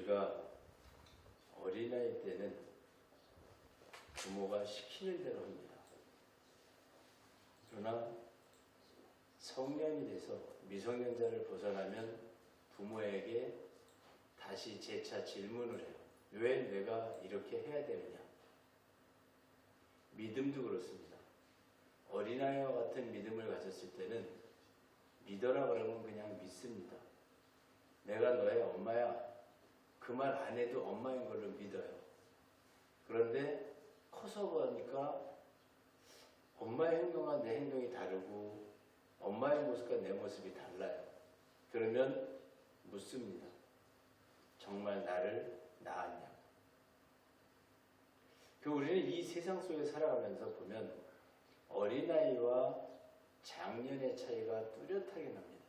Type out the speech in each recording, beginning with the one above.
우리가 어린아이 때는 부모가 시키는 대로 합니다. 그러나 성년이 돼서 미성년자를 벗어나면 부모에게 다시 재차 질문을 해요. 왜 내가 이렇게 해야 되느냐? 믿음도 그렇습니다. 어린아이와 같은 믿음을 가졌을 때는 믿어라 그러면 그냥 믿습니다. 내가 너의 엄마야. 그 말 안 해도 엄마인 걸로 믿어요. 그런데 커서 보니까 엄마의 행동과 내 행동이 다르고 엄마의 모습과 내 모습이 달라요. 그러면 묻습니다. 정말 나를 낳았냐? 우리는 이 세상 속에 살아가면서 보면 어린아이와 장년의 차이가 뚜렷하게 납니다.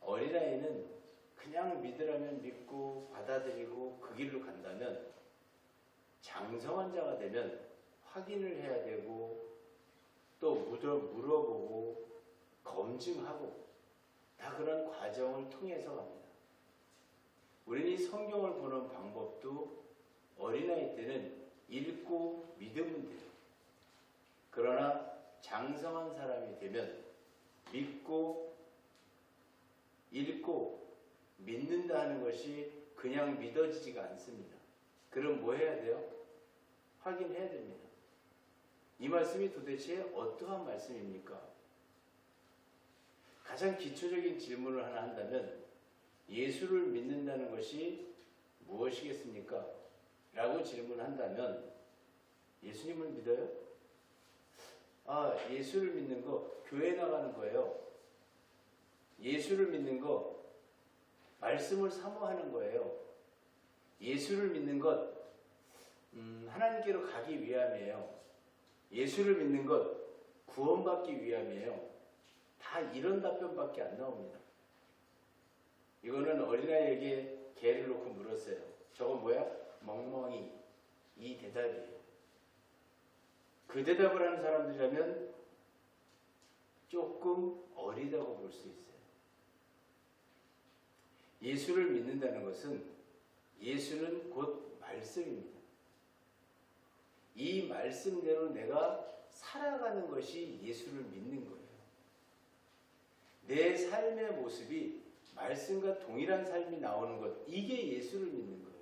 어린아이는 그냥 믿으라면 믿고 받아들이고 그 길로 간다면, 장성한 자가 되면 확인을 해야 되고 또 물어보고 검증하고 다 그런 과정을 통해서 갑니다. 우리는 이 성경을 보는 방법도 어린아이 때는 읽고 믿으면 돼요. 그러나 장성한 사람이 되면 믿고 읽고 믿는다 하는 것이 그냥 믿어지지가 않습니다. 그럼 뭐 해야 돼요? 확인해야 됩니다. 이 말씀이 도대체 어떠한 말씀입니까? 가장 기초적인 질문을 하나 한다면 예수를 믿는다는 것이 무엇이겠습니까? 라고 질문한다면 예수님을 믿어요? 예수를 믿는 거 교회 나가는 거예요. 예수를 믿는 거 말씀을 사모하는 거예요. 예수를 믿는 것 하나님께로 가기 위함이에요. 예수를 믿는 것 구원받기 위함이에요. 다 이런 답변밖에 안 나옵니다. 이거는 어린아이에게 개를 놓고 물었어요. 저건 뭐야? 멍멍이. 이 대답이에요. 그 대답을 하는 사람들이라면 조금 어리다고 볼 수 있어요. 예수를 믿는다는 것은 예수는 곧 말씀입니다. 이 말씀대로 내가 살아가는 것이 예수를 믿는 거예요. 내 삶의 모습이 말씀과 동일한 삶이 나오는 것, 이게 예수를 믿는 거예요.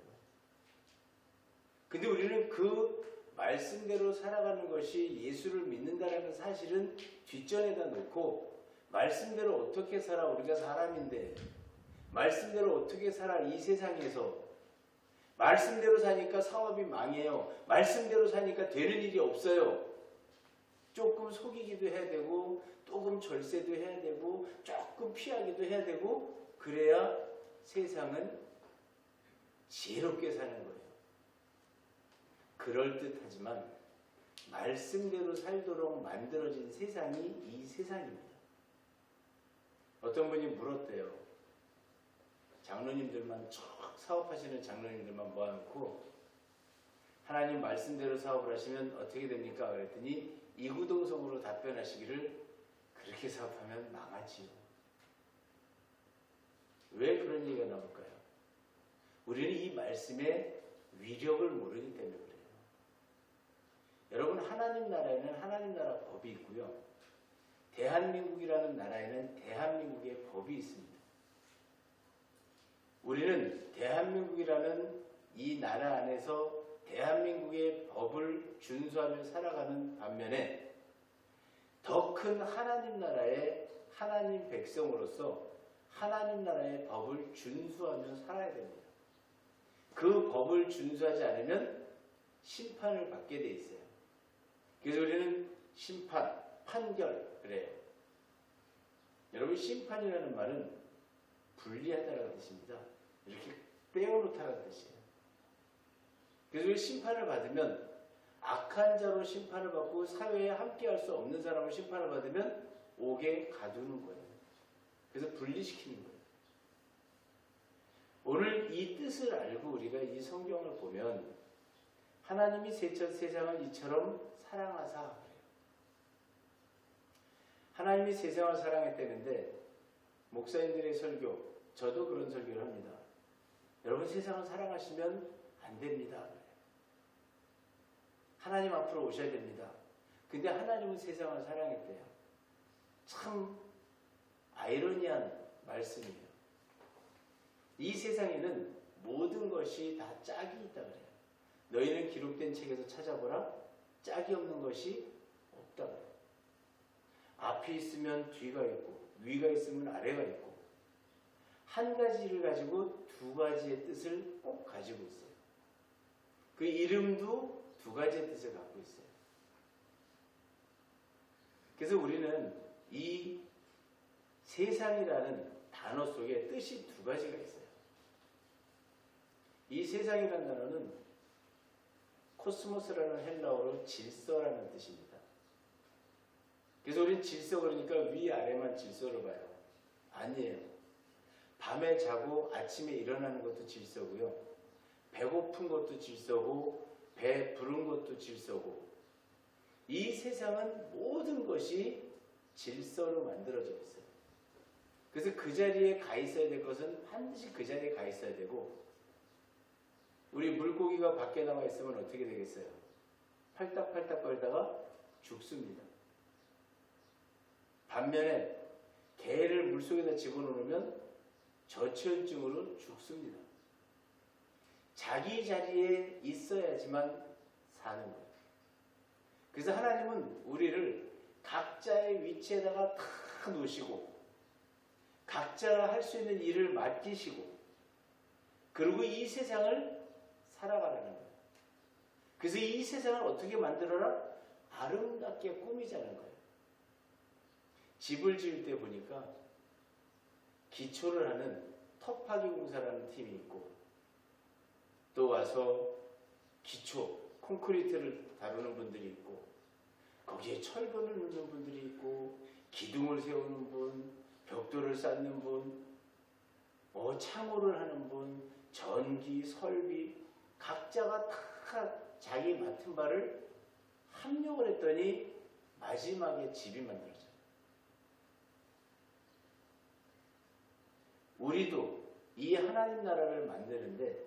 근데 우리는 그 말씀대로 살아가는 것이 예수를 믿는다는 사실은 뒷전에다 놓고 말씀대로 어떻게 살아? 우리가 사람인데 말씀대로 어떻게 살아? 이 세상에서 말씀대로 사니까 사업이 망해요. 말씀대로 사니까 되는 일이 없어요. 조금 속이기도 해야 되고 조금 절세도 해야 되고 조금 피하기도 해야 되고 그래야 세상은 지혜롭게 사는 거예요. 그럴듯하지만 말씀대로 살도록 만들어진 세상이 이 세상입니다. 어떤 분이 물었대요. 장로님들만 쭉 사업하시는 장로님들만 모아놓고 하나님 말씀대로 사업을 하시면 어떻게 됩니까? 그랬더니 이구동성으로 답변하시기를 그렇게 사업하면 망하지요. 왜 그런 얘기가 나올까요? 우리는 이 말씀의 위력을 모르기 때문에 그래요. 여러분, 하나님 나라에는 하나님 나라 법이 있고요. 대한민국이라는 나라에는 대한민국의 법이 있습니다. 우리는 대한민국이라는 이 나라 안에서 대한민국의 법을 준수하며 살아가는 반면에 더 큰 하나님 나라의 하나님 백성으로서 하나님 나라의 법을 준수하며 살아야 됩니다. 그 법을 준수하지 않으면 심판을 받게 돼 있어요. 그래서 우리는 심판, 판결 그래요. 여러분, 심판이라는 말은 분리하다라는 뜻입니다. 이렇게 떼어놓다라는 뜻이에요. 그래서 우리 심판을 받으면 악한 자로 심판을 받고 사회에 함께할 수 없는 사람으로 심판을 받으면 옥에 가두는 거예요. 그래서 분리시키는 거예요. 오늘 이 뜻을 알고 우리가 이 성경을 보면 하나님이 세상을 이처럼 사랑하사 그래요. 하나님이 세상을 사랑했다는데 목사님들의 설교, 저도 그런 설교를 합니다. 여러분 세상을 사랑하시면 안 됩니다. 하나님 앞으로 오셔야 됩니다. 근데 하나님은 세상을 사랑했대요. 참 아이러니한 말씀이에요. 이 세상에는 모든 것이 다 짝이 있다 그래요. 너희는 기록된 책에서 찾아보라. 짝이 없는 것이 없다 그래요. 앞이 있으면 뒤가 있고 위가 있으면 아래가 있고 한 가지를 가지고 두 가지의 뜻을 꼭 가지고 있어요. 그 이름도 두 가지의 뜻을 갖고 있어요. 그래서 우리는 이 세상이라는 단어 속에 뜻이 두 가지가 있어요. 이 세상이라는 단어는 코스모스라는 헬라어로 질서라는 뜻입니다. 그래서 우리는 질서 그러니까 위아래만 질서를 봐요. 아니에요. 밤에 자고 아침에 일어나는 것도 질서고요. 배고픈 것도 질서고 배 부른 것도 질서고 이 세상은 모든 것이 질서로 만들어져 있어요. 그래서 그 자리에 가 있어야 될 것은 반드시 그 자리에 가 있어야 되고 우리 물고기가 밖에 나와 있으면 어떻게 되겠어요? 팔딱팔딱 걸다가 죽습니다. 반면에 개를 물속에다 집어넣으면 저체온증으로 죽습니다. 자기 자리에 있어야지만 사는 거예요. 그래서 하나님은 우리를 각자의 위치에다가 다 놓으시고 각자가 할 수 있는 일을 맡기시고 그리고 이 세상을 살아가라는 거예요. 그래서 이 세상을 어떻게 만들어라? 아름답게 꾸미자는 거예요. 집을 지을 때 보니까 기초를 하는 터파기 공사라는 팀이 있고 또 와서 기초, 콘크리트를 다루는 분들이 있고 거기에 철근을 넣는 분들이 있고 기둥을 세우는 분, 벽돌을 쌓는 분, 창호를 하는 분, 전기, 설비 각자가 다 자기 맡은 바를 합력을 했더니 마지막에 집이 만들어져요. 우리도 이 하나님 나라를 만드는데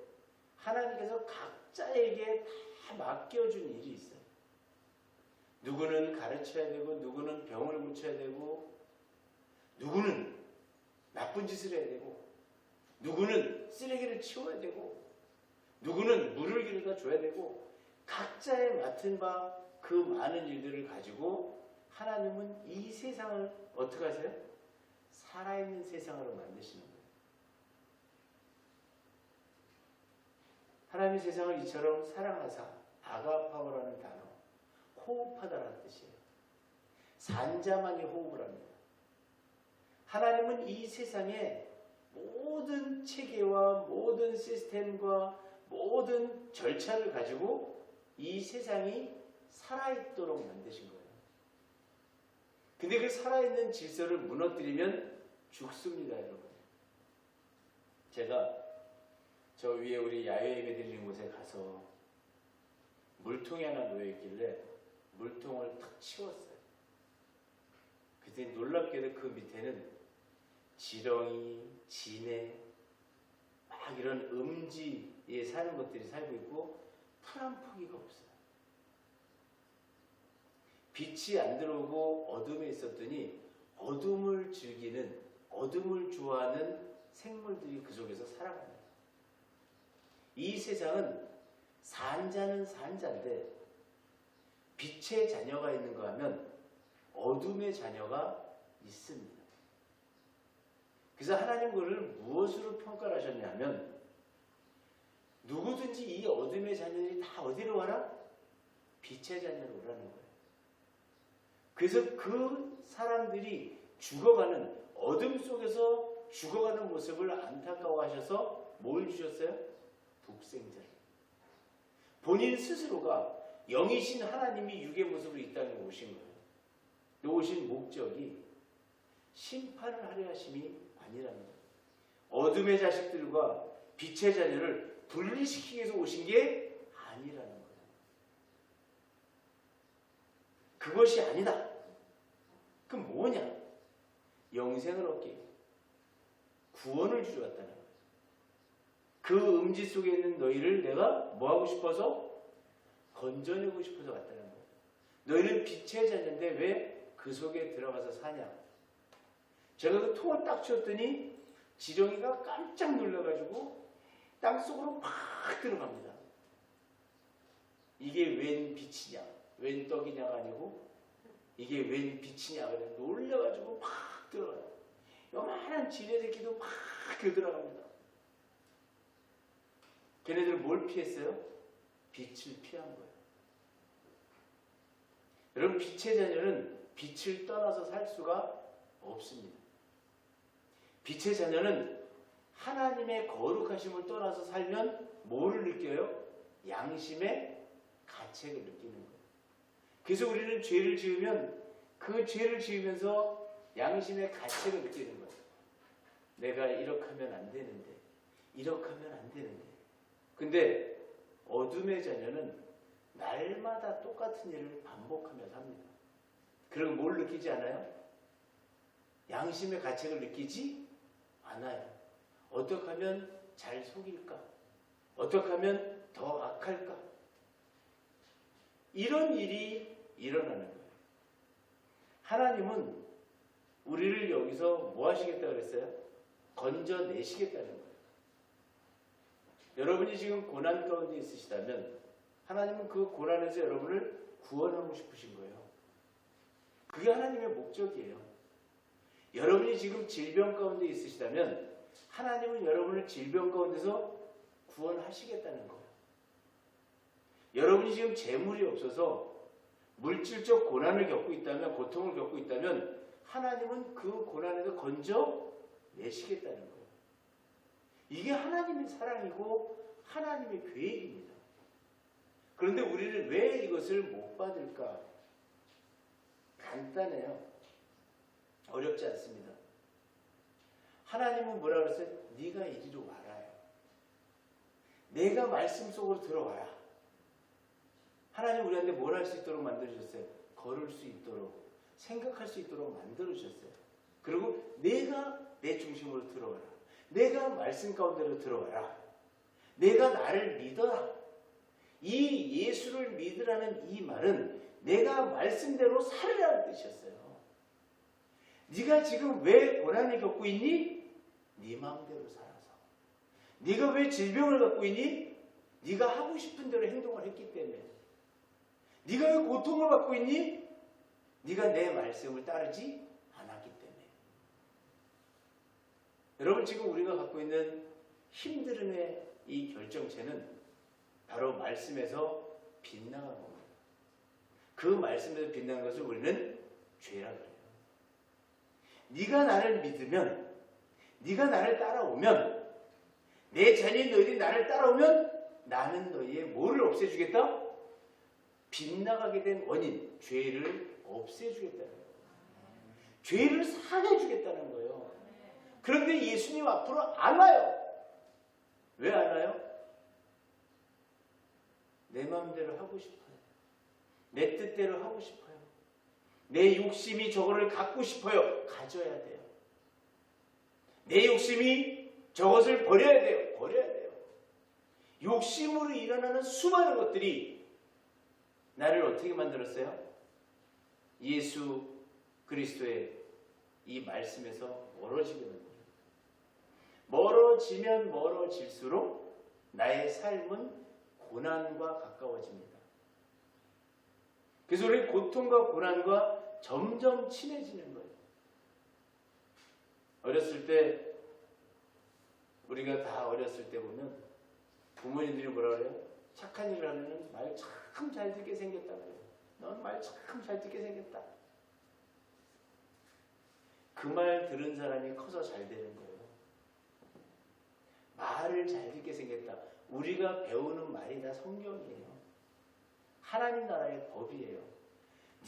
하나님께서 각자에게 다 맡겨준 일이 있어요. 누구는 가르쳐야 되고 누구는 병을 고쳐야 되고 누구는 나쁜 짓을 해야 되고 누구는 쓰레기를 치워야 되고 누구는 물을 길어다 줘야 되고 각자의 맡은 바 그 많은 일들을 가지고 하나님은 이 세상을 어떻게 하세요? 살아있는 세상으로 만드시는 거예요. 하나님의 세상을 이처럼 사랑하사 아가파오라는 단어 호흡하다라는 뜻이에요. 산자만이 호흡을 합니다. 하나님은 이 세상에 모든 체계와 모든 시스템과 모든 절차를 가지고 이 세상이 살아있도록 만드신 거예요. 근데 그 살아있는 질서를 무너뜨리면 죽습니다, 여러분. 제가 저 위에 우리 야외 예배 드리는 곳에 가서 물통이 하나 놓여있길래 물통을 탁 치웠어요. 그때 놀랍게도 그 밑에는 지렁이, 진해, 막 이런 음지에 사는 것들이 살고 있고 풀 한 포기가 없어요. 빛이 안 들어오고 어둠에 있었더니 어둠을 즐기는, 어둠을 좋아하는 생물들이 그 속에서 살아갑니다. 이 세상은 산자는 산자인데 빛의 자녀가 있는가 하면 어둠의 자녀가 있습니다. 그래서 하나님 그를 무엇으로 평가를 하셨냐면 누구든지 이 어둠의 자녀들이 다 어디로 와라? 빛의 자녀로 오라는 거예요. 그래서 그 사람들이 죽어가는 어둠 속에서 죽어가는 모습을 안타까워하셔서 뭘 주셨어요? 독생자를. 본인 스스로가 영이신 하나님이 육의 모습으로 이 땅에 오신 거예요. 오신 목적이 심판을 하려 하심이 아니랍니다. 어둠의 자식들과 빛의 자녀를 분리시키기 위해서 오신 게 아니라는 거예요. 그것이 아니다. 그럼 뭐냐? 영생을 얻기, 구원을 주러 왔다는 거예요. 그 음지 속에 있는 너희를 내가 뭐하고 싶어서? 건져내고 싶어서 왔다는 거예요. 너희는 빛의 자녀인데 왜 그 속에 들어가서 사냐? 제가 그 통을 딱 치웠더니 지렁이가 깜짝 놀라가지고 땅속으로 막 들어갑니다. 이게 웬 빛이냐? 웬 떡이냐가 아니고 이게 웬 빛이냐? 그래 놀라가지고 막 들어가요. 요만한 지네새끼도 막 들어갑니다. 걔네들 뭘 피했어요? 빛을 피한 거예요. 여러분, 빛의 자녀는 빛을 떠나서 살 수가 없습니다. 빛의 자녀는 하나님의 거룩하심을 떠나서 살면 뭐를 느껴요? 양심의 가책을 느끼는 거예요. 그래서 우리는 죄를 지으면 그 죄를 지으면서 양심의 가책을 느끼는 거예요. 내가 이렇게 하면 안 되는데, 이렇게 하면 안 되는데. 근데 어둠의 자녀는 날마다 똑같은 일을 반복하면서 합니다. 그리고 뭘 느끼지 않아요? 양심의 가책을 느끼지 않아요. 어떻게 하면 잘 속일까? 어떻게 하면 더 악할까? 이런 일이 일어나는 거예요. 하나님은 우리를 여기서 뭐 하시겠다 그랬어요? 건져내시겠다는 거예요. 여러분이 지금 고난 가운데 있으시다면 하나님은 그 고난에서 여러분을 구원하고 싶으신 거예요. 그게 하나님의 목적이에요. 여러분이 지금 질병 가운데 있으시다면 하나님은 여러분을 질병 가운데서 구원하시겠다는 거예요. 여러분이 지금 재물이 없어서 물질적 고난을 겪고 있다면, 고통을 겪고 있다면 하나님은 그 고난에서 건져내시겠다는 거예요. 이게 하나님의 사랑이고 하나님의 계획입니다. 그런데 우리는 왜 이것을 못 받을까? 간단해요. 어렵지 않습니다. 하나님은 뭐라 그랬어요? 네가 이리로 와라요. 내가 말씀 속으로 들어와라. 하나님 우리한테 뭘 할 수 있도록 만들어주셨어요? 걸을 수 있도록, 생각할 수 있도록 만들어주셨어요. 그리고 내가 내 중심으로 들어와라. 내가 말씀 가운데로 들어와라. 내가 나를 믿어라. 이 예수를 믿으라는 이 말은 내가 말씀대로 살으라는 뜻이었어요. 네가 지금 왜 고난을 겪고 있니? 네 마음대로 살아서. 네가 왜 질병을 갖고 있니? 네가 하고 싶은 대로 행동을 했기 때문에. 네가 왜 고통을 받고 있니? 네가 내 말씀을 따르지 않았기 때문에. 여러분, 지금 우리가 갖고 있는 힘듦의 이 결정체는 바로 말씀에서 빗나간 겁니다. 그 말씀에서 빗나간 것을 우리는 죄라 그래요. 네가 나를 믿으면, 네가 나를 따라오면, 내 자녀인 너희들이 나를 따라오면 나는 너희의 뭐를 없애주겠다? 빗나가게 된 원인, 죄를 없애주겠다는 거예요. 죄를 사해주겠다는 거예요. 그런데 예수님 앞으로 안 와요. 왜 안 와요? 내 마음대로 하고 싶어요. 내 뜻대로 하고 싶어요. 내 욕심이 저거를 갖고 싶어요. 가져야 돼요. 내 욕심이 저것을 버려야 돼요. 버려야 돼요. 욕심으로 일어나는 수많은 것들이 나를 어떻게 만들었어요? 예수 그리스도의 이 말씀에서 멀어지게 됩니다. 멀어지면 멀어질수록 나의 삶은 고난과 가까워집니다. 그래서 우리 고통과 고난과 점점 친해지는 거예요. 어렸을 때, 우리가 다 어렸을 때 보면 부모님들이 뭐라 그래요? 착한 일을 하면 말 참 잘 듣게 생겼다 그래요. 넌 말 참 잘 듣게 생겼다. 그 말 들은 사람이 커서 잘 되는 거예요. 말을 잘 듣게 생겼다. 우리가 배우는 말이 다 성경이에요. 하나님 나라의 법이에요.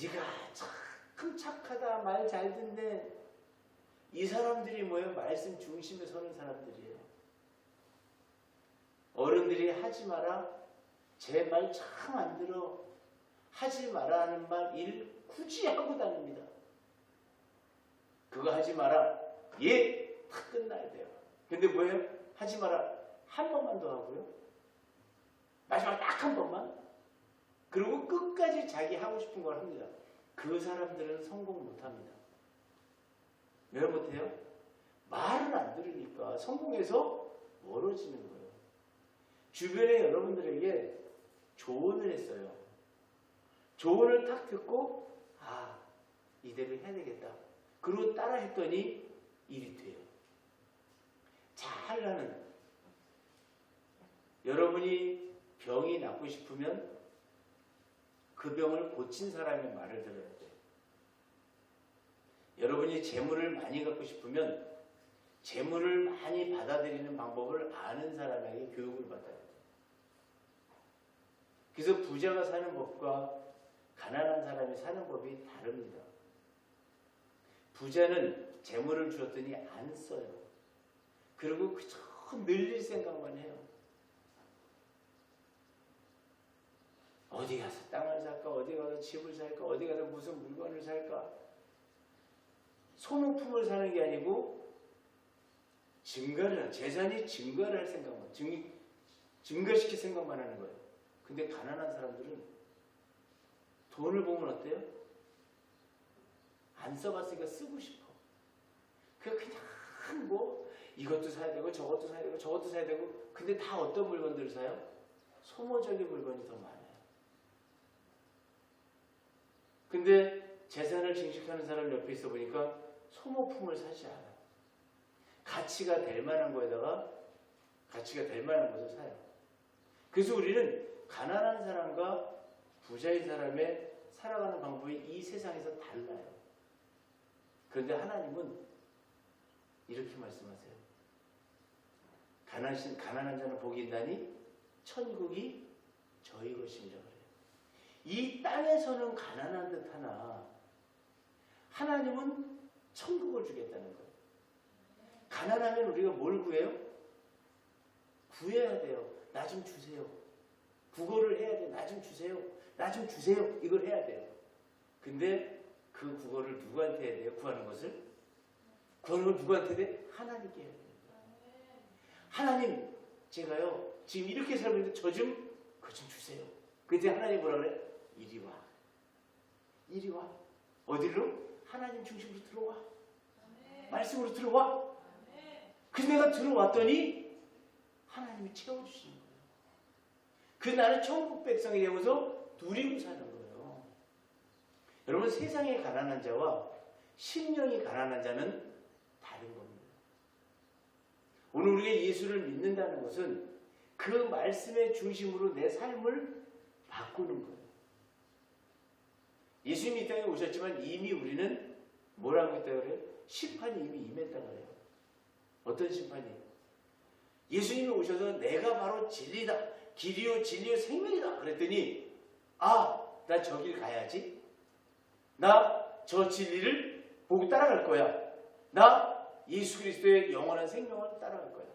네가 참 착하다, 말 잘 듣네. 이 사람들이 뭐예요? 말씀 중심에 서는 사람들이에요. 어른들이 하지 마라, 제 말 참 안 들어, 하지 마라 하는 말 일 굳이 하고 다닙니다. 그거 하지 마라, 예, 다 끝나야 돼요. 근데 뭐예요? 하지 마라 한 번만 더 하고요, 마지막 딱 한 번만, 그리고 끝까지 자기 하고 싶은 걸 합니다. 그 사람들은 성공 못합니다. 왜 못해요? 말을 안 들으니까 성공해서 멀어지는 거예요. 주변에 여러분들에게 조언을 했어요. 조언을 딱 듣고 이대로 해야 되겠다. 그리고 따라 했더니 일이 돼요. 잘하는, 여러분이 병이 낫고 싶으면 그 병을 고친 사람의 말을 들어야 돼요. 여러분이 재물을 많이 갖고 싶으면 재물을 많이 받아들이는 방법을 아는 사람에게 교육을 받아야 돼요. 그래서 부자가 사는 법과 가난한 사람이 사는 법이 다릅니다. 부자는 재물을 주었더니 안 써요. 그리고 그저 늘릴 생각만 해요. 어디 가서 땅을 살까? 어디 가서 집을 살까? 어디 가서 무슨 물건을 살까? 소모품을 사는 게 아니고 재산이 증가를 할 생각만, 증가시킬 생각만 하는 거예요. 근데 가난한 사람들은 돈을 보면 어때요? 안 써봤으니까 쓰고 싶어. 그냥 뭐 이것도 사야 되고 저것도 사야 되고 저것도 사야 되고, 근데 다 어떤 물건들을 사요? 소모적인 물건이 더 많아요. 근데 재산을 증식하는 사람 옆에 있어 보니까 소모품을 사지 않아요. 가치가 될 만한 거에다가 가치가 될 만한 것을 사요. 그래서 우리는 가난한 사람과 부자인 사람의 살아가는 방법이 이 세상에서 달라요. 그런데 하나님은 이렇게 말씀하세요. 가난한 자는 복이 있나니 천국이 저희 것이니라 그래요. 이 땅에서는 가난한 듯 하나 하나님은 천국을 주겠다는 거예요. 가난하면 우리가 뭘 구해요? 구해야 돼요. 나 좀 주세요. 구걸을 해야 돼요. 나 좀 주세요. 나 좀 주세요. 이걸 해야 돼요. 근데 그 구걸을 누구한테 해야 돼요? 구하는 것을? 구하는 걸 누구한테 해야 돼? 하나님께 해야 돼요. 하나님, 제가요 지금 이렇게 살고 있는데 저 좀 그거 좀 주세요. 그때 하나님 뭐라 그래? 이리 와. 이리 와. 어디로? 하나님 중심으로 들어와. 말씀으로 들어와. 그래서 내가 들어왔더니 하나님이 채워주시는 거예요. 그 나는 천국 백성이 되면서 누리고 사는 거예요. 여러분, 세상에 가난한 자와 심령이 가난한 자는 다른 겁니다. 오늘 우리가 예수를 믿는다는 것은 그 말씀의 중심으로 내 삶을 바꾸는 거예요. 예수님이 이 땅에 오셨지만 이미 우리는 뭐라고 했다고 그래요? 심판이 이미 임했다고 그래요. 어떤 심판이에요? 예수님이 오셔서 내가 바로 진리다, 길이요 진리요 생명이다 그랬더니 나 저 길 가야지. 나 저 진리를 보고 따라갈 거야. 나 예수 그리스도의 영원한 생명을 따라갈 거야.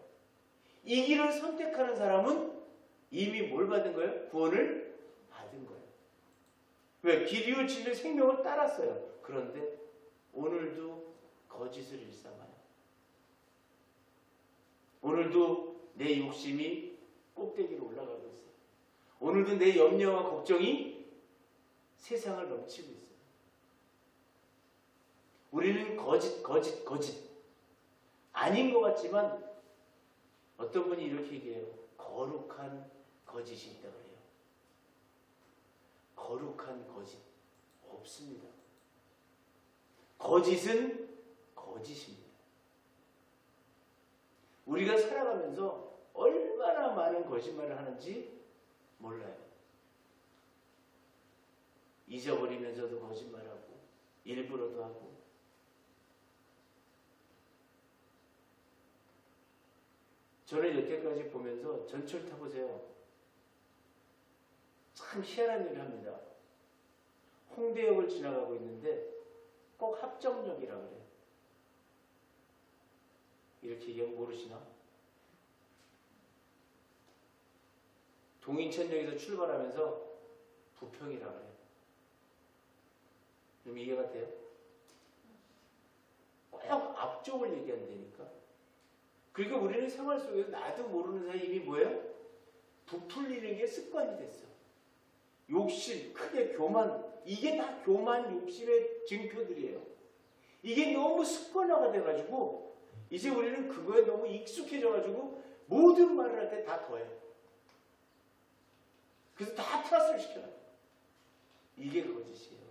이 길을 선택하는 사람은 이미 뭘 받은 거예요? 구원을 받은 거예요. 왜? 길이요 진리요 생명을 따랐어요. 그런데 오늘도 거짓을 일삼아요. 오늘도 내 욕심이 꼭대기로 올라가고 있어요. 오늘도 내 염려와 걱정이 세상을 넘치고 있어요. 우리는 거짓 아닌 것 같지만 어떤 분이 이렇게 얘기해요. 거룩한 거짓이 있다고 해요. 거룩한 거짓 없습니다. 거짓은 거짓입니다. 우리가 살아가면서 얼마나 많은 거짓말을 하는지 몰라요. 잊어버리면서도 거짓말하고 일부러도 하고. 저는 여태까지 보면서 전철 타보세요. 참 참 희한한 일을 합니다. 홍대역을 지나가고 있는데 꼭 합정역이라 그래요. 이렇게 얘기하면 모르시나? 동인천역에서 출발하면서 부평이라 그래요. 좀 이해가 돼요? 꼭 앞쪽을 얘기한다니까. 그러니까 우리는 생활 속에서 나도 모르는 사이 이미 뭐예요? 부풀리는 게 습관이 됐어. 욕심, 크게 교만, 이게 다 교만, 욕심의 증표들이에요. 이게 너무 습관화가 돼가지고 이제 우리는 그거에 너무 익숙해져가지고 모든 말을 할 때 다 더해요. 그래서 다 플러스를 시켜요. 이게 거짓이에요.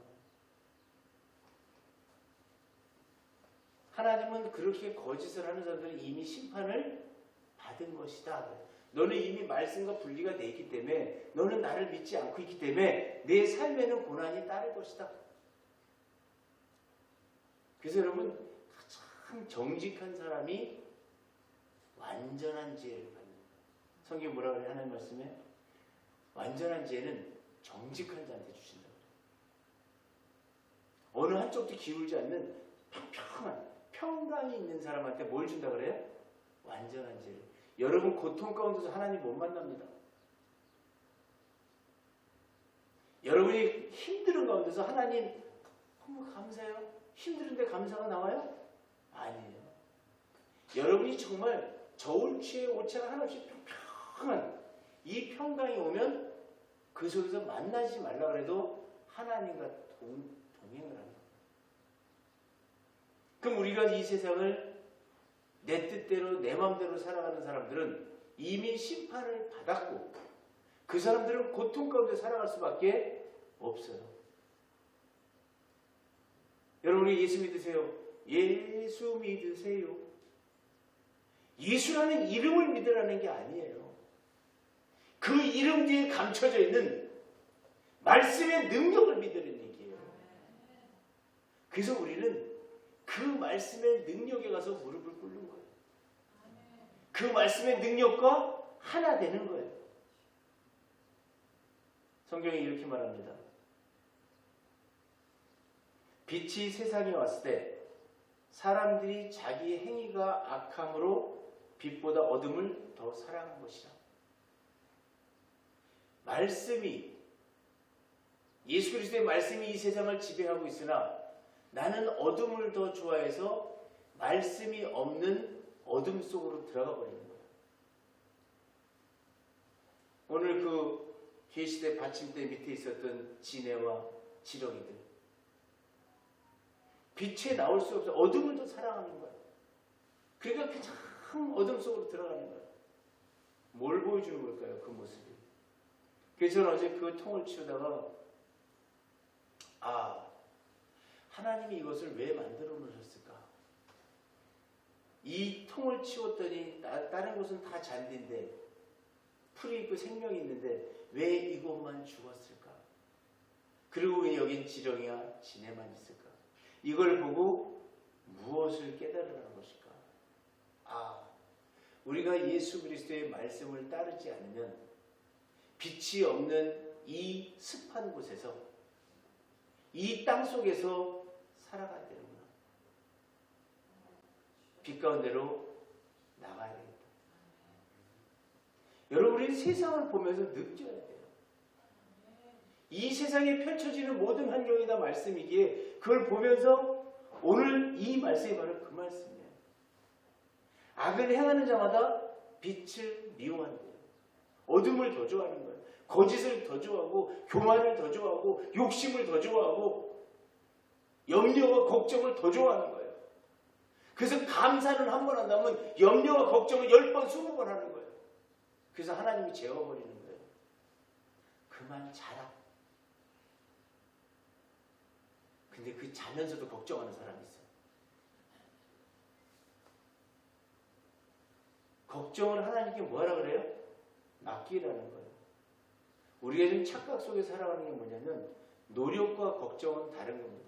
하나님은 그렇게 거짓을 하는 사람들은 이미 심판을 받은 것이다. 너는 이미 말씀과 분리가 돼 있기 때문에, 너는 나를 믿지 않고 있기 때문에 내 삶에는 고난이 따를 것이다. 그래서 여러분, 참 정직한 사람이 완전한 지혜를 받는다. 성경 뭐라 그래요? 하나님 말씀에 완전한 지혜는 정직한 자한테 주신다. 어느 한쪽도 기울지 않는 평평한 평강이 있는 사람한테 뭘 준다 그래요? 완전한 지혜를. 여러분 고통 가운데서 하나님 못 만납니다. 여러분이 힘든 가운데서 하나님 너무 감사해요. 힘든데 감사가 나와요? 아니에요. 여러분이 정말 저울추에 오차가 하나씩 평평한 이 평강이 오면 그 속에서 만나지 말라 그래도 하나님과 동행을 합니다. 그럼 우리가 이 세상을 내 뜻대로 내 마음대로 살아가는 사람들은 이미 심판을 받았고 그 사람들은 고통 가운데 살아갈 수밖에 없어요. 여러분이 예수 믿으세요? 예수 믿으세요. 예수라는 이름을 믿으라는 게 아니에요. 그 이름 뒤에 감춰져 있는 말씀의 능력을 믿으라는 얘기예요. 그래서 우리는 그 말씀의 능력에 가서 무릎을 꿇는 거예요. 그 말씀의 능력과 하나 되는 거예요. 성경이 이렇게 말합니다. 빛이 세상에 왔을 때 사람들이 자기의 행위가 악함으로 빛보다 어둠을 더 사랑한 것이라. 말씀이, 예수 그리스도의 말씀이 이 세상을 지배하고 있으나 나는 어둠을 더 좋아해서 말씀이 없는 어둠 속으로 들어가 버리는 거예요. 오늘 그 계시대 받침대 밑에 있었던 지네와 지렁이들, 빛에 나올 수 없어 어둠을 더 사랑하는 거예요. 그러니까 그냥 어둠 속으로 들어가는 거예요. 뭘 보여주는 걸까요? 그 모습이. 그래서 저는 어제 그 통을 치우다가 하나님이 이것을 왜 만들어 놓으셨을까? 이 통을 치웠더니 다른 곳은 다 잔디인데 풀이 있고 생명이 있는데 왜 이곳만 죽었을까? 그리고 왜 여긴 지렁이와 지네만 있을까? 이걸 보고 무엇을 깨달으라는 것일까? 우리가 예수 그리스도의 말씀을 따르지 않으면 빛이 없는 이 습한 곳에서, 이 땅 속에서 살아가야 되는구나. 빛 가운데로 나가야 되겠다. 여러분, 우리는 세상을 보면서 느껴야 돼요. 이 세상에 펼쳐지는 모든 환경이 다 말씀이기에 그걸 보면서 오늘 이 말씀이 바로 그 말씀이에요. 악을 행하는 자마다 빛을 미워한대요. 어둠을 더 좋아하는 거예요. 거짓을 더 좋아하고 교만을 더 좋아하고 욕심을 더 좋아하고 염려와 걱정을 더 좋아하는 거예요. 그래서 감사는 한 번 한다면 염려와 걱정을 10번, 20번 하는 거예요. 그래서 하나님이 재워버리는 거예요. 그만 자라. 근데 그 자면서도 걱정하는 사람이 있어요. 걱정을 하나님께 뭐하라 그래요? 맡기라는 거예요. 우리가 지금 착각 속에 살아가는 게 뭐냐면 노력과 걱정은 다른 겁니다.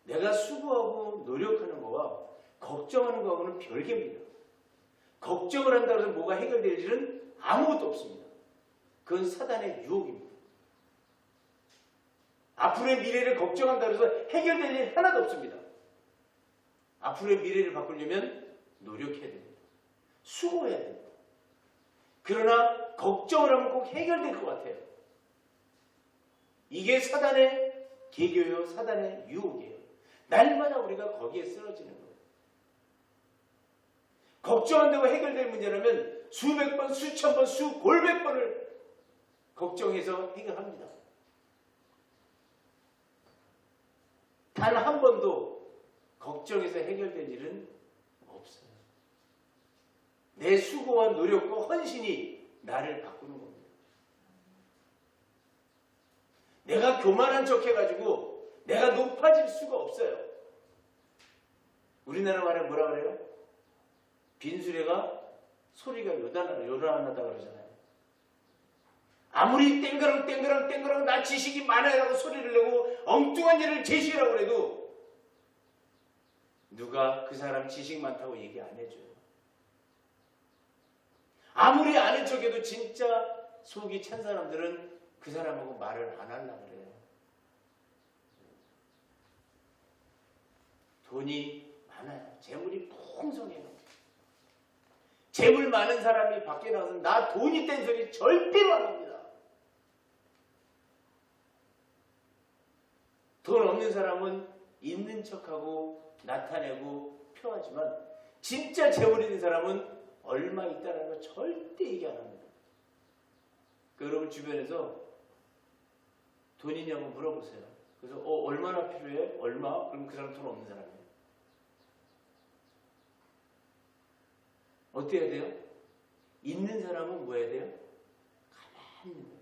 내가 수고하고 노력하는 거와 걱정하는 거하고는 별개입니다. 걱정을 한다고 해서 뭐가 해결될 일은 아무것도 없습니다. 그건 사단의 유혹입니다. 앞으로의 미래를 걱정한다고 해서 해결될 일 하나도 없습니다. 앞으로의 미래를 바꾸려면 노력해야 됩니다. 수고해야 됩니다. 그러나 걱정을 하면 꼭 해결될 것 같아요. 이게 사단의 계교요, 사단의 유혹이에요. 날마다 우리가 거기에 쓰러지는 거예요. 걱정한다고 해결될 문제라면 수백 번, 수천 번, 수골백 번을 걱정해서 해결합니다. 단 한 번도 걱정해서 해결될 일은 없어요. 내 수고와 노력과 헌신이 나를 바꾸는 겁니다. 내가 교만한 척 해가지고 내가 높아질 수가 없어요. 우리나라 말에 뭐라 그래요? 빈수레가 소리가 요란하다 그러잖아요. 아무리 땡그랑 나 지식이 많아라고 소리를 내고 엉뚱한 일을 제시하라고 해도 누가 그 사람 지식 많다고 얘기 안 해줘요. 아무리 아는 척해도 진짜 속이 찬 사람들은 그 사람하고 말을 안 하려고 그래요. 돈이 많아요. 재물이 풍성해요. 재물 많은 사람이 밖에 나가서 나 돈이 된 소리 절대로 안 합니다. 돈 없는 사람은 있는 척하고 나타내고 표하지만 진짜 재물 있는 사람은 얼마 있다는 거 절대 얘기 안 합니다. 여러분 주변에서 돈 있냐고 물어보세요. 그래서 얼마나 필요해? 얼마? 그럼 그 사람 돈 없는 사람이에요. 어떻게 해야 돼요? 있는 사람은 뭐 해야 돼요? 가만히 있는 거예요.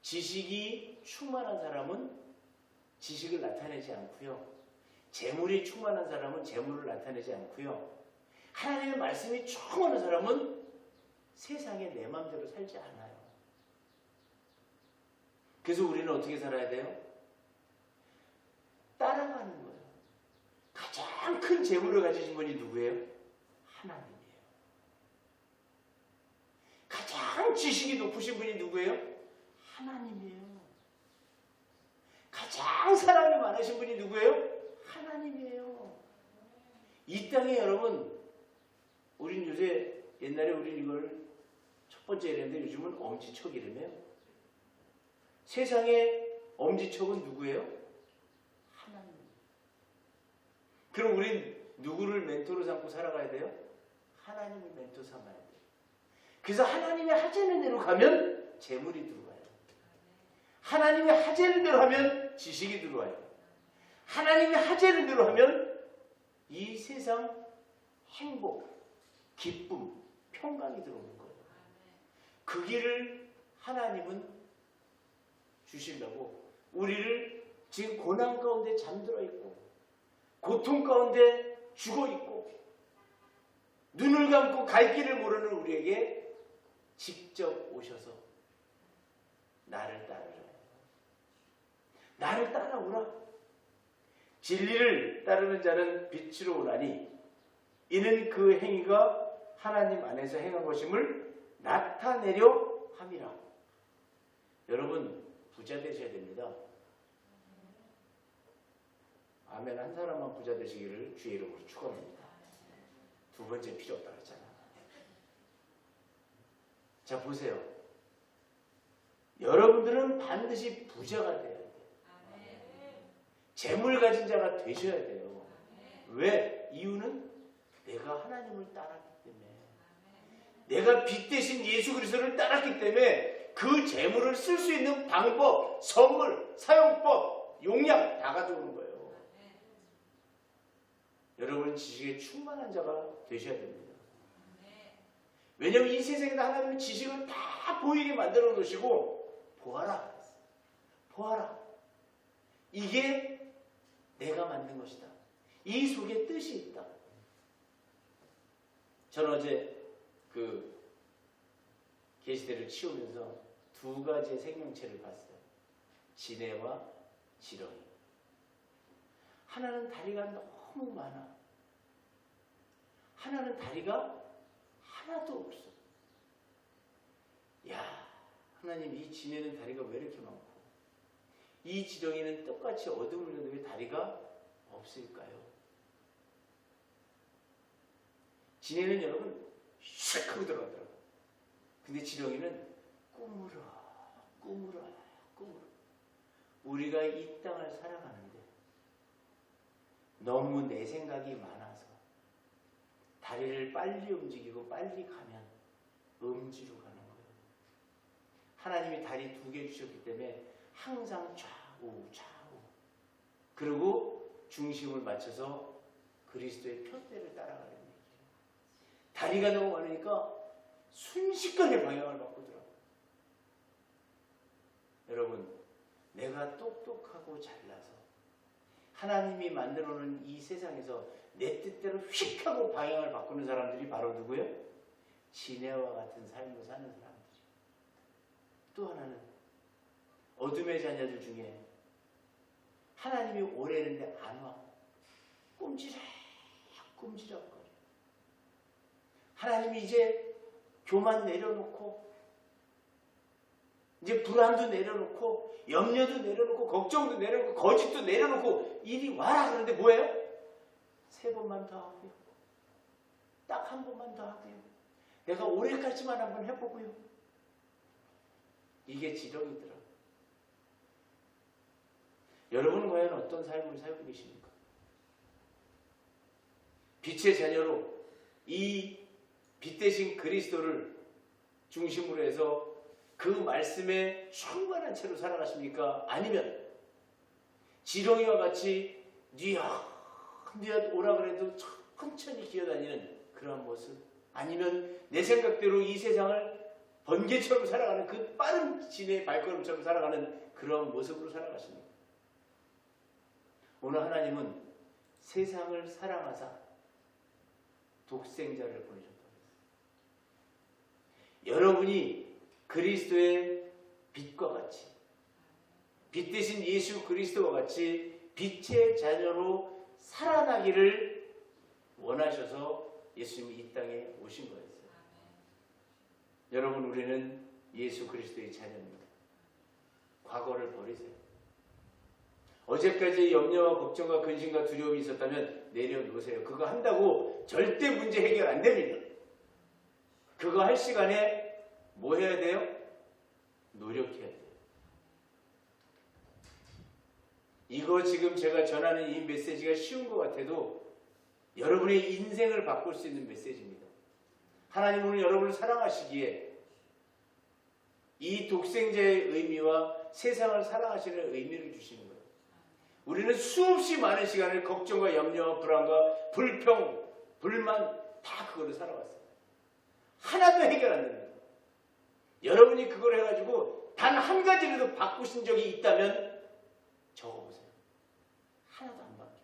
지식이 충만한 사람은 지식을 나타내지 않고요. 재물이 충만한 사람은 재물을 나타내지 않고요. 하나님의 말씀이 충만한 사람은 세상에 내 마음대로 살지 않아요. 그래서 우리는 어떻게 살아야 돼요? 따라가는 거예요. 가장 큰 재물을 가지신 분이 누구예요? 하나님이에요. 가장 지식이 높으신 분이 누구예요? 하나님이에요. 가장 사랑이 많으신 분이 누구예요? 하나님이에요. 이 땅에 여러분, 우린 요새 옛날에 우린 이걸 첫 번째 이랬는데 요즘은 엄지척이라며요. 세상에 엄지척은 누구예요? 하나님. 그럼 우린 누구를 멘토로 삼고 살아가야 돼요? 하나님을 멘토 삼아야 돼요. 그래서 하나님이 하자는 대로 가면 재물이 들어와요. 하나님이 하자는 대로 하면 지식이 들어와요. 하나님이 하자는 대로 하면 이 세상 행복, 기쁨, 평강이 들어오는 거예요. 그 길을 하나님은 주시려고 우리를 지금 고난 가운데 잠들어 있고 고통 가운데 죽어 있고 눈을 감고 갈 길을 모르는 우리에게 직접 오셔서 나를 따르라. 나를 따라오라. 진리를 따르는 자는 빛으로 오라니 이는 그 행위가 하나님 안에서 행한 것임을 나타내려 함이라. 여러분 부자 되셔야 됩니다. 아멘. 한 사람만 부자 되시기를 주의 이름으로 축원합니다. 두 번째 필요 없다 그랬잖아. 자 보세요. 여러분들은 반드시 부자가 돼야 돼요. 재물 가진 자가 되셔야 돼요. 왜? 이유는 내가 하나님을 따랐기 때문에, 내가 빛 대신 예수 그리스도를 따랐기 때문에 그 재물을 쓸 수 있는 방법, 선물, 사용법, 용량 다 가져오는 거예요. 여러분은 지식에 충만한 자가 되셔야 됩니다. 왜냐하면 이 세상에서 하나님은 지식을 다 보이게 만들어 놓으시고 보아라. 보아라. 이게 내가 만든 것이다. 이 속에 뜻이 있다. 저는 어제 그 계시대를 치우면서 두 가지의 생명체를 봤어요. 지네와 지렁이. 하나는 다리가 너무 많아. 하나는 다리가 하나도 없어. 야, 하나님, 이 진해는 다리가 왜 이렇게 많고 이 지렁이는 똑같이 어둠을 넣는데 왜 다리가 없을까요? 진해는 여러분 슉 하고 들어가더라고요. 근데 지렁이는 꾸물어. 우리가 이 땅을 살아가는데 너무 내 생각이 많아서 다리를 빨리 움직이고 빨리 가면 음지로 가는 거예요. 하나님이 다리 2개 주셨기 때문에 항상 좌우 그리고 중심을 맞춰서 그리스도의 표대를 따라가는 얘기예요. 다리가 너무 많으니까 순식간에 방향을 바꾸더라고요. 여러분, 내가 똑똑하고 잘나서 하나님이 만들어 놓은 이 세상에서 내 뜻대로 휙 하고 방향을 바꾸는 사람들이 바로 누구예요? 지네와 같은 삶을 사는 사람들이에요. 또 하나는 어둠의 자녀들 중에 하나님이 오래는데 안 와. 꼼지락거려. 하나님이 이제 교만 내려놓고 이제 불안도 내려놓고 염려도 내려놓고 걱정도 내려놓고 거짓도 내려놓고 이리 와라 그러는데 뭐예요? 3번만 더 하고요. 딱 1번만 더 하고요. 내가 올해까지만 한번 해보고요. 이게 지렁이더라. 여러분은 과연 어떤 삶을 살고 계십니까? 빛의 자녀로 이 빛 대신 그리스도를 중심으로 해서 그 말씀에 충만한 채로 살아가십니까? 아니면 지렁이와 같이 뉘엿 오라 그래도 천천히 기어다니는 그런 모습, 아니면 내 생각대로 이 세상을 번개처럼 살아가는 그 빠른 진의 발걸음처럼 살아가는 그런 모습으로 살아가십니까? 오늘 하나님은 세상을 사랑하사 독생자를 보내셨다. 여러분이 그리스도의 빛과 같이, 빛 대신 예수 그리스도와 같이 빛의 자녀로 살아나기를 원하셔서 예수님이 이 땅에 오신 거였어요. 여러분, 우리는 예수 그리스도의 자녀입니다. 과거를 버리세요. 어제까지 염려와 걱정과 근심과 두려움이 있었다면 내려놓으세요. 그거 한다고 절대 문제 해결 안 됩니다. 그거 할 시간에 뭐 해야 돼요? 노력해야 돼요. 이거 지금 제가 전하는 이 메시지가 쉬운 것 같아도 여러분의 인생을 바꿀 수 있는 메시지입니다. 하나님은 여러분을 사랑하시기에 이 독생자의 의미와 세상을 사랑하시는 의미를 주시는 거예요. 우리는 수없이 많은 시간을 걱정과 염려와 불안과 불평, 불만 다 그걸로 살아왔어요. 하나도 해결 안 됩니다. 여러분이 그걸 해가지고 단 한 가지라도 바꾸신 적이 있다면 적어보세요. 하나도 안 바뀌어요.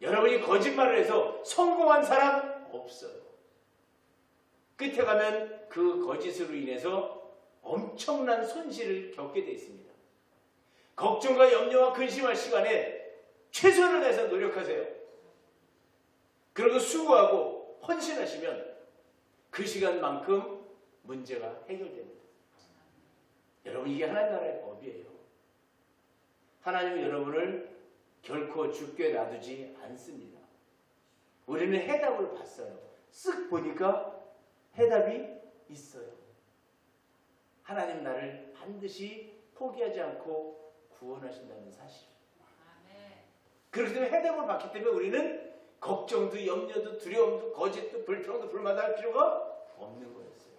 여러분이 거짓말을 해서 성공한 사람 없어요. 끝에 가면 그 거짓으로 인해서 엄청난 손실을 겪게 되어 있습니다. 걱정과 염려와 근심할 시간에 최선을 다해서 노력하세요. 그리고 수고하고 헌신하시면 그 시간만큼 문제가 해결됩니다. 여러분, 이게 하나님 나라의 법이에요. 하나님은 여러분을 결코 죽게 놔두지 않습니다. 우리는 해답을 봤어요. 쓱 보니까 해답이 있어요. 하나님 나를 반드시 포기하지 않고 구원하신다는 사실. 그렇기 때문에 해답을 봤기 때문에 우리는 걱정도 염려도 두려움도 거짓도 불평도 불만도 할 필요가 없는 거였어요.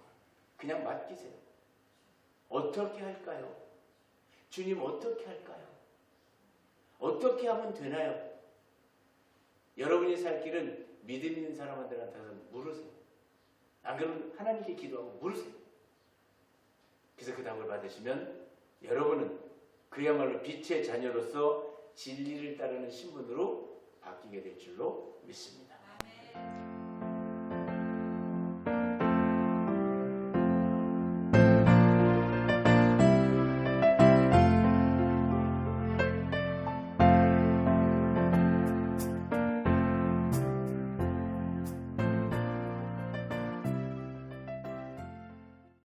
그냥 맡기세요. 어떻게 할까요? 주님, 어떻게 할까요? 어떻게 하면 되나요? 여러분이 살 길은 믿음 있는 사람한테 가서 물으세요. 안 그러면 하나님께 기도하고 물으세요. 그래서 그 답을 받으시면 여러분은 그야말로 빛의 자녀로서 진리를 따르는 신분으로 바뀌게 될 줄로 믿습니다. 아멘.